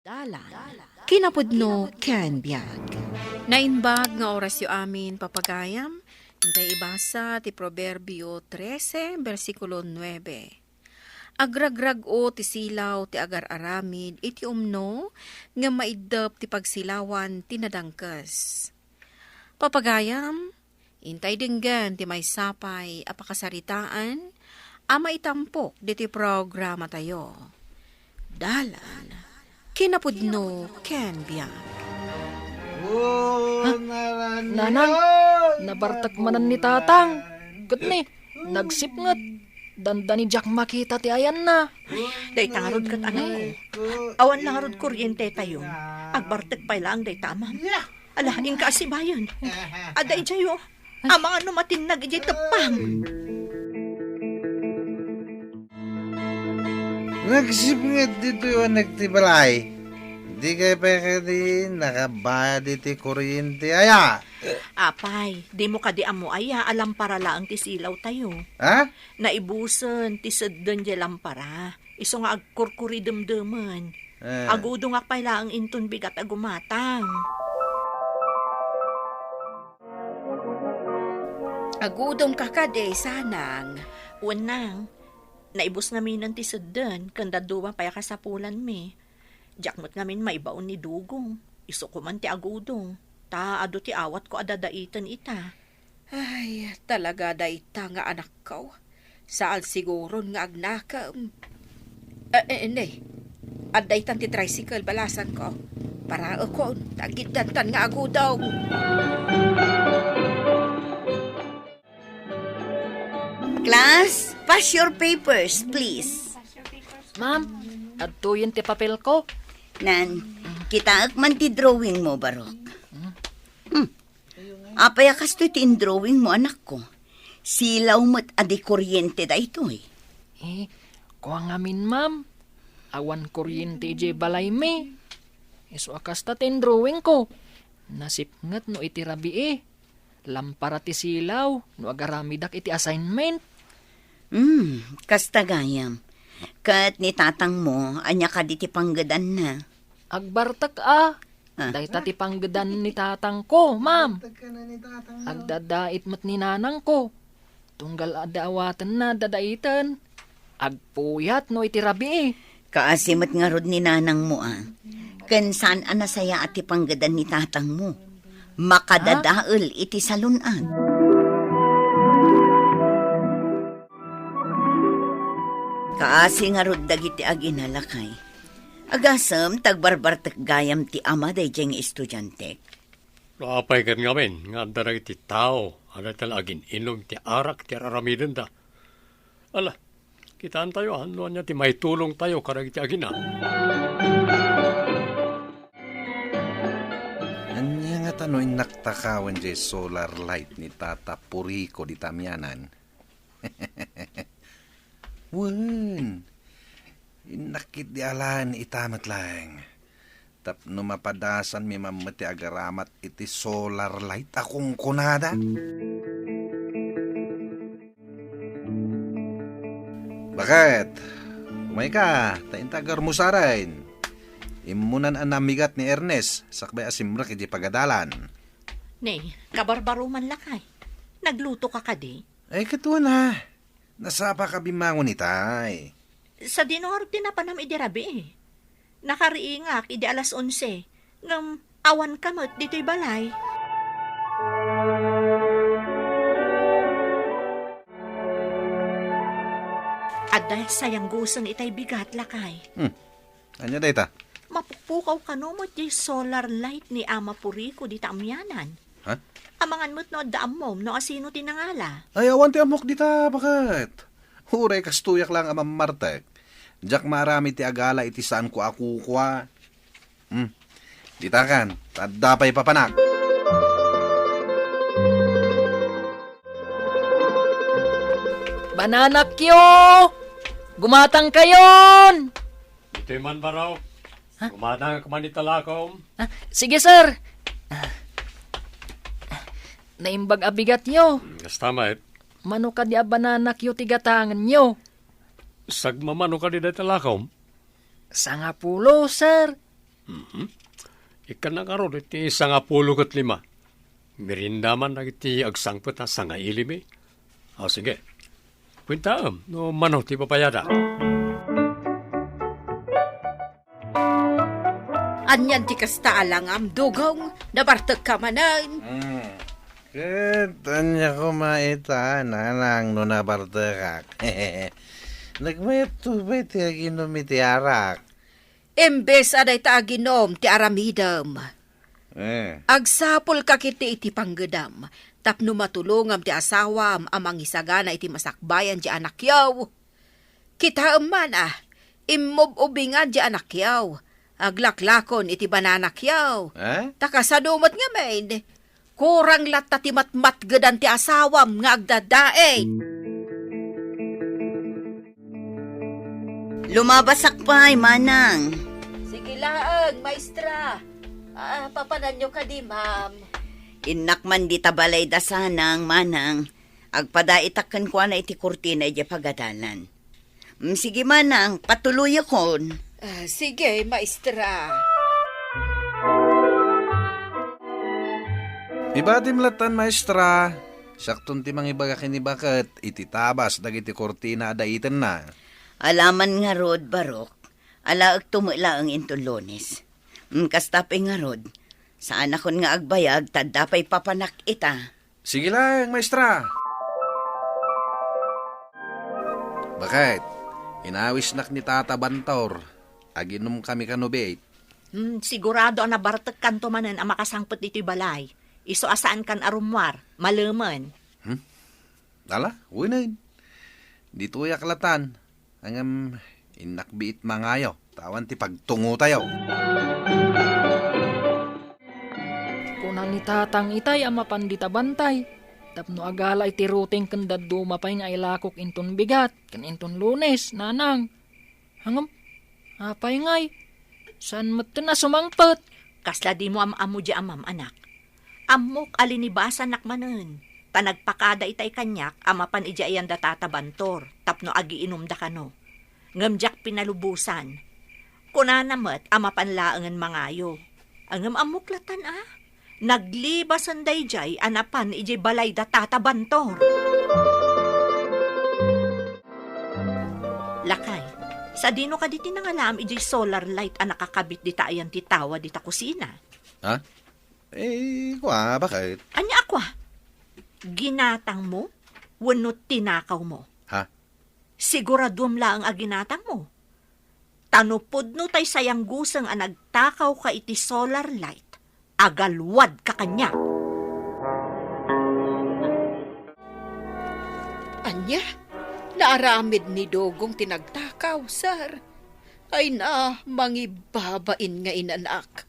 Dala. Kinapudno ken biag. Nainbag nga oras yu amin papagayam, hintay ibasa ti Proverbio 13, versikulo 9. Agragrag o ti silaw ti agar-aramid iti umno nga maidap ti pagsilawan ti nadangkes. Papagayam, hintay dinggan ti may sapay apakasaritaan, ama itampok diti programa tayo. Dalan. Kinapudno ken biag. Nanang, nabartak manan ni tatang. Kat ni, nagsipngat. Danda ni Jack makita ti ayan na. Day tangarod kat anak ko. Awan lang arod kuryente tayo. Agbartek pa lang day tamam. Ala, ingka asibayan. Aday jayo. Amang ano matinag ijay tepang. Nagsipngat dito yung nagtibalay. Di kayo pa din nakabayad dito kuryente aya. Apay, di mo kadi amo aya alam para laang ti silaw tayo. Ha? Naibusen ti sedden di lampara. Iso nga agkurkuri demdeman. Eh. Agudo nga pay laang inton bigat agumatang. Agudom ka kade sanang. Unang, naibus namin ng ti sedden kanda duwa paya kasapulan mi. Jakmot ngamin maibaon ni dugong. Iso ko man ti agudong. Ta ado ti awat ko adadaitan ita. Ay, talaga daita nga anak ko. Saan siguro nga agnakam. Hindi. Adaitan ti tricycle balasan ko. Para ako, tagidantan nga agudaw. Class, pass your papers, please. Ma'am, adtuyin ti papel ko. Nan, kita man ti drawing mo, Barok. Apaya kasto ti drawing mo, anak ko. Silaw mo't adi kuryente da ito eh. Kuha ngamin, ma'am. Awan kuryente je balay me. Iso akas ta tin drawing ko. Nasipngat no iti rabi Lampara ti silaw, no agaramidak iti assignment. Kasta gayam. Kat ni tatang mo, anya ka di ti panggadan na. Agbartak Dahita ti panggadan ni tatang ko, ma'am. Agdadait mat ni nanang ko. Tunggal adawatan na dadaitan. Agpuyat no iti rabi Kaasimat nga rod ni nanang mo Kan saan anasaya at ti panggadan ni tatang mo. Makadadael iti salunan. Kaasi nga rod dagiti aginalakay. Agasam, tagbarbartak gayam ti ama day diyang estudyante. Apay kan ngamin, nga andarag ti tao, ano talagin, inom ti arak, ti aramidin da. Ala, kitaan tayo, ano niya, ti may tulong tayo, karag ti agina. Anya nga tano'y naktakawan dyan solar light ni Tata Purico di Tamyanan. Wan, inakit di alan itamat lang. Tapno mapadasan mi mamati agaramat iti solar light akong kunada. Bakit? Umay ka, taintagar mo sarain. Imunan ang namigat ni Ernest, sakbay asimrak iti pagadalan. Ne, kabarbaro man lakay. Nagluto ka kadi. Ay, katuan ha. Nasapa ka bimangon itay. Sa dinor tinapanam idirabi Nakariingak idi alas 11. Ngam awan kamot dito'y balay. At dahil sayang gusan itay bigat lakay. Anya day ta? Mapukpukaw ka no mo di solar light ni Ama Purico di taamyanan. Ha? Amangan mo't no daam mom no asino tinangala. Ay, awan ti amok dita, bakit? Huray, kastuyak lang amam Martek. Diyak marami ti agala iti saan ko akukwa. Dita kan, tadapay papanak. Bananak yo! Gumatang kayon! Ito man ba raw? Gumatang ka man italakom. Sige, sir. Naimbag abigat nyo. Tama Mano ka di abananak yo tigatangan nyo. Sagmamano ka di italakom? Sangapulo, sir. Ikan na karon iti 15. Merindaman na iti agsangpet na sanga ilim eh. Sige. Kwintaam, no mano ti papayada. Anyan ti kasta alangam dugong, nabartag ka manan. Tanya ko maita, nanang no nabartakak. Nagmayat tubay ti aginom iti arak. Imbes aday ta aginom ti aramidam. Agsapol ka kiti iti panggedam. Tapno matulungam ti asawam amang isagana iti masakbayan di anak yaw. Kita man immob-ubingan di anak yaw. Aglaklakon iti bananak yaw. Takasadumot nga main. Kurang latta ti matmatgedan ti asawam nga agdadae. Lumabasak pa, manang. Sige laang, maestra. Papanan nyo ka di, ma'am. Inakman di tabalay da sanang, manang. Agpadaitakan ko na iti kurtina iti pagadalan. Sige, manang, patuloy akon. Sige, maestra. Ibadim latan, maestra. Saktong ti mangibaga kinibakat, iti tabas, dagiti kurtina adaitan na. Alaman nga rod, Barok. Alaag tumula ang intulones. Kastapay nga rod. Saan akon nga agbayag, tadapay papanak ita. Sige lang, maestra. Bakit? Inawis nak ni Tata Bantor. Aginom kami kanubit. Sigurado ang nabartag kanto manan ang makasangpot dito'y balay. Iso asaan kan arumwar, malaman. Dala, uwinin. Dito yaklatan. Ang inakbiit mangayo. Tawan ti pagtungo tayo. Kunan ni tatang itay ama pandita bantay. Tapno agala iti ruting kandad dumapay nga ilakok inton bigat. Kan inton Lunes, nanang. Hangam, apay ngay. Saan mati na sumangpet? Kasla di mo amo di amam, anak. Amok alinibasan nakmanen. Tanagpakada itay kanyak, amapan ija ayan da tatabantor, tapno agi inom da kano. Ngamjak pinalubusan. Kuna namat, amapan laangan mangayo. Angam amuklatan Naglibasan day jay, anapan ijay balay da tatabantor. Lakay, sa dino ka diti nangalam ijay solar light nakakabit dita ayan titawa dita kusina. Ha? Bakit? Anya akwa? Ginatang mo? Wenno tinakaw mo? Ha? Siguradum lang ang ginatang mo. Tanupod no tay sayang gusang ang nagtakaw ka iti solar light. Agalwad ka kanya. Anya, naaramid ni Dogong tinagtakaw, sir. Ay na, mangibabain nga inanak.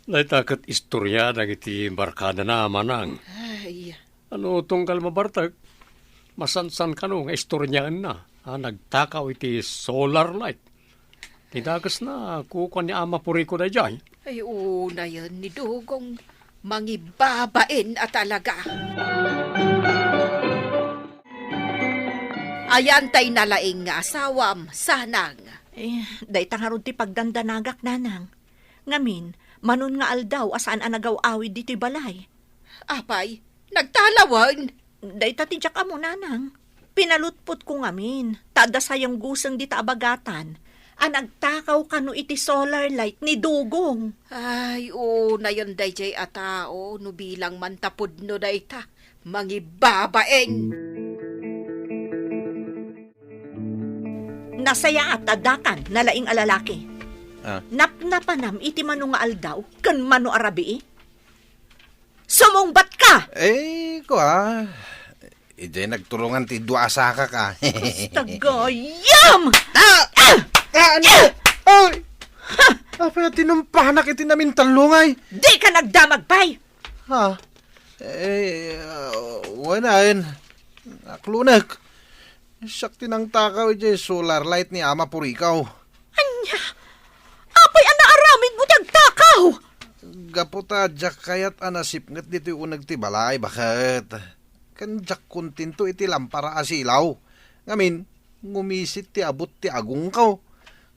Naitakat istorya na iti barkada na manang. Ay, Ano tungkal mabartag? Masansan ka no nga istoryaan na. Nagtakaw iti solar light. Tidagas na kukuha ni ama puriko na dyan. ay una yan ni Dogong. Mangibabain at talaga. Ayan tay nalaing nga asawam, sanang. Day tangarod ti pagdandanagak nanang. Ngamin, manon nga aldaw asaan anagaw-awid dito'y balay. Apay, nagtalawan. Day tatidyak amo nanang. Pinalutpot ko ngamin. Tada sayang gusang dita abagatan. Nagtakaw kano iti solar light ni Dugong. Ay, na yun day jay atao, no bilang mantapod no day ta. Mangibabain. Nasaya at tadakan nalaing alalaki. Napnapanam iti mano nga aldaw, kan mano arabi. Sumungbat ka! Ijay nagturungan ti dua asaka ka. Tagayam! Ay! Apa tinumpahanak iti namin talungay? Di ka nagdamag, pay! Ha? Wanain. Aklunak. Sakti ng takaw ijay solar light ni ama purikaw. Anya! Apay anaaramid mo dagtakaw! Gaputa, jak kayat anasip ngat dito yung unag ti balay, bakit? Kan jak kuntinto iti lampara asilaw. Ngamin, ngumisit ti abot ti agung kaw.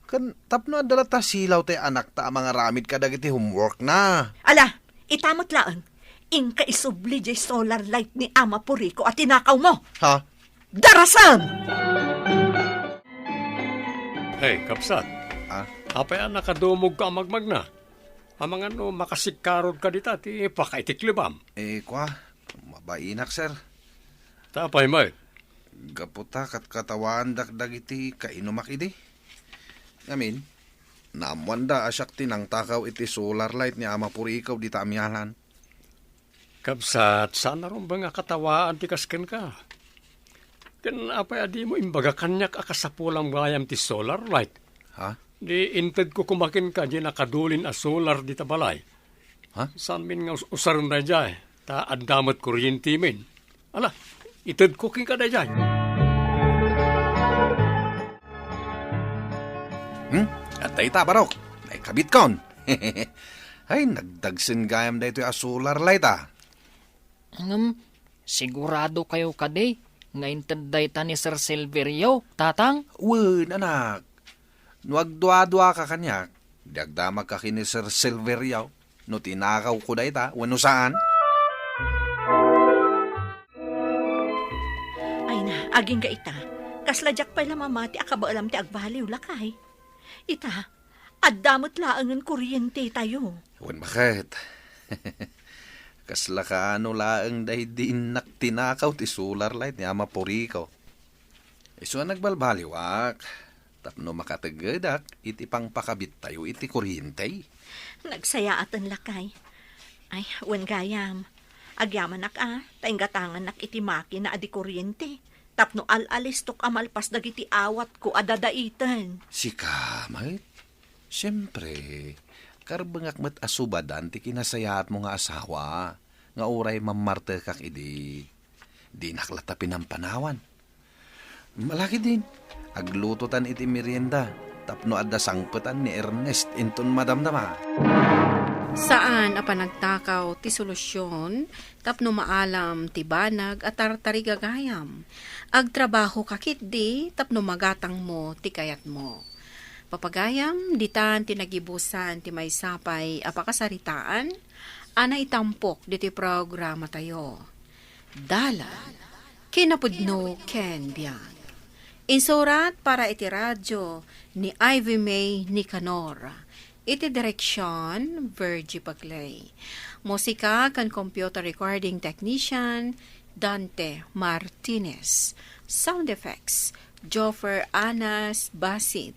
Kan tapno adala ta silaw tay anak ta mga ramid ka dagiti homework na. Ala, itamot laang. Ingka isubli jay solar light ni Ama Puriko at tinakaw mo. Ha? Darasam! Hey, kapsat. Ah? Apay nakadumog ka magmag na. Amang ano, makasikarod ka dita, ti pakaitiklibam. Kwa, mabainak sir. Tapay may. Gaputa kat katawan dagiti kainumak idi. Ngamin, naamwanda asyak tinang takaw iti solar light ni Ama Purikaw di taamyalan. Kapsat, sana ron ba nga katawaan ti kasken ka? Kan apay adi mo imbaga kanyak akasapulang bayam ti solar light. Ha? Di inted ko kumakin ka di nakadulin a solar di tabalay. Ha? San min nga usaron na jay, ta adamot kuryente min. Ala, ited ko king ka na jay. At ta barok, ay kabit kon. Ay, nagdagsin gayam da ito yung solar light Sigurado kayo kade, nga intinday ta ni Sir Silverio, tatang? Wen, anak. Nuagdwa-dwa ka kanyak. Dagdamag ka kini Sir Silverio. No tinakaw ko da ita, wano saan? Ay na, aging ka ita. Kasladyak pa ila mamati akabaalam ti agbaliw lakay. Ita, addamot laangan kuryente tayo. Wen, bakit? Kasla ka ano laang dahi din tinakaw ti solar light ni Ama Purikaw. Iso nagbalbaliwak. Tapno makatagadak, iti pang pakabit tayo iti kuryente. Nagsaya atan lakay. Ay, wen gayam. Agyaman nak tayong gatangan nak iti maki na adi kuryente. Tapno al-alistok amalpas dagiti awat ko adadaitan. Si Kamay? Siyempre, karbangak mat asubadan ti kinasayat mo nga asawa. Nga uray mamarte kak idi. Di naklatapin ang panawan. Malaki din. Aglututan iti merienda. Tapno adda sangputan ni Ernest inton madamdama. Saan apanagtakaw ti solusyon, tapno maalam ti banag at tartari gagayam. Agtrabaho kakit di, tapno magatang mo ti kayat mo. Papagayam, ditan tinagibusan ti may sapay apakasaritaan, ana itampok di ti programa tayo. Dala, kinapudno Ken Biang. Insurat para iti radyo ni Ivy May Nicanor. Iti direksyon, Virgie Paglay. Musika kan computer recording technician, Dante Martinez. Sound effects, Joffer Anas Basit.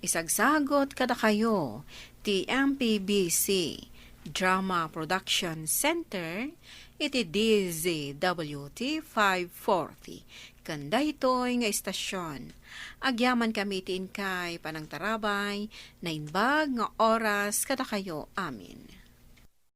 Isagsagot kada kayo, TMPBC Drama Production Center, iti DZWT 540. Kanda ito'y nga istasyon. Agyaman kami tin kay panangtarabay, na inbag nga oras kada kayo amin.